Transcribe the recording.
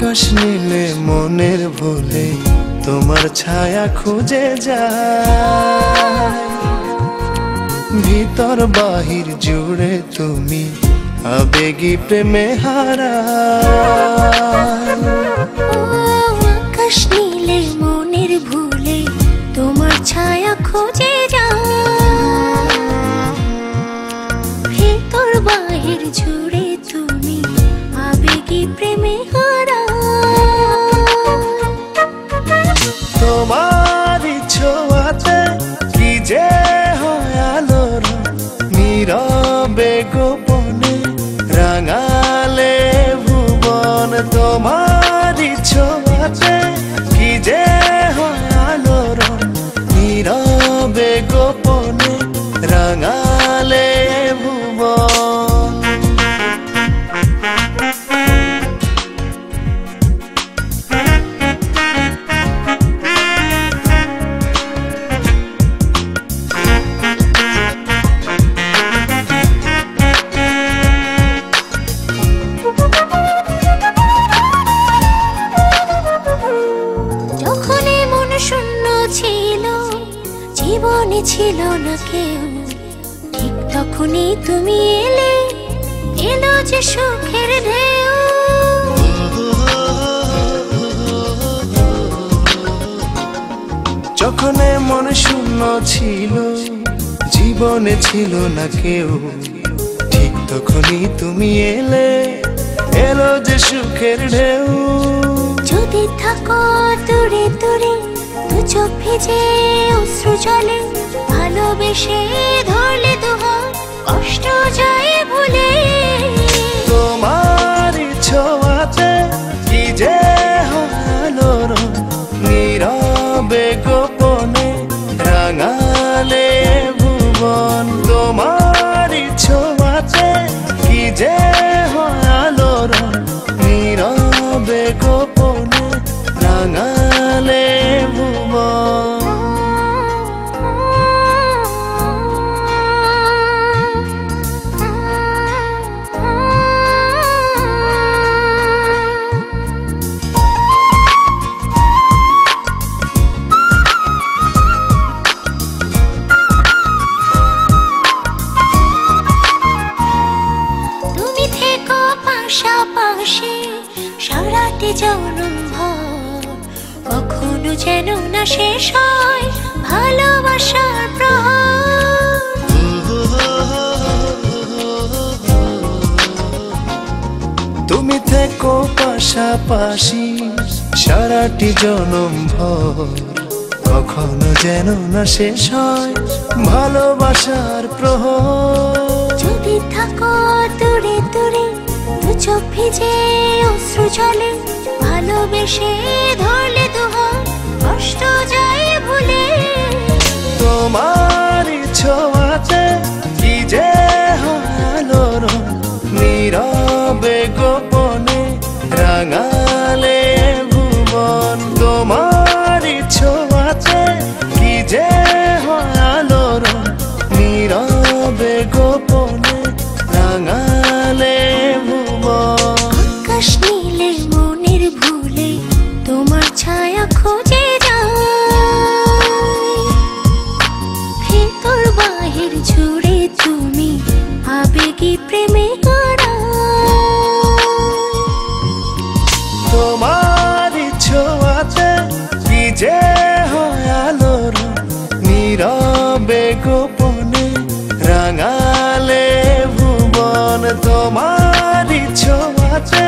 আকাশ নীলে মনের ভুলে তোমার ছায়া খুঁজে যায়, ভিতর বাহির জুড়ে তুমি আবেগী প্রেমে হারায়। আকাশ নীলে মনের ভুলে তোমার ছায়া খুঁজে যায়, ভিতর বাহির জুড়ে তুমি আবেগী প্রেমে তোমার ছোঁয়াতে কি যে হয় আলোর নীরবে গোপনে রাঙালে ভুবন। তোমার ছোঁয়াতে কি যে হয় আলোর নীরবে গোপনে রাঙালে ভুবন। জীবনে ছিল না কেউ, ঠিক তখনই তুমি এলে, এলো যে সুখের ঢেউ। যখন মন শূন্য ছিল, জীবনে ছিল না কেউ, ঠিক তখনই তুমি এলে, এলো যে সুখের ঢেউ। যদি থাকো দূরে দূরে, দু চোখ ভিজে অশ্রু জলে, ভালোবেসে ধরলে দুহাত কষ্ট যায় ভুলে। তোমার ছোঁয়াতে কি যে আলোর নীরবে গোপনে রাঙালে ভুবন। তোমার ছোঁয়াতে কি যে আলোর নীরবে গোপনে রাঙালে ভুবন। পাশাপাশি সারাটি জনম ভর, কখনো যেন না শেষ হয় ভালোবাসার প্রহর। তুমি থেকো পাশাপাশি সারাটি জনম ভর, কখনো যেন না শেষ হয় ভালোবাসার প্রহর। যদি থাকো দূরে দূরে, দু চোখ ভিজে অশ্রু জলে, ভালোবেসে ধরলে দুহাত কষ্ট যায় ভুলে। তোমার ছোঁয়াতে কি যে আলোর নীরবে গোপনে রাঙালে ভুবন। তোমার ছোঁয়াতে কি যে আলোর নীরবে গোপনে রাঙালে ভুবন। আকাশ নীলে মনের ভুলে তোমার ছায়া খুঁজে যায়, ভিতর বাহির জুড়ে তুমি আবেগী প্রেমে তোমার ছোঁয়াতে কি যে আলোর নীরবে গোপনে রাঙালে ভুবন। তোমার ছোঁয়াতে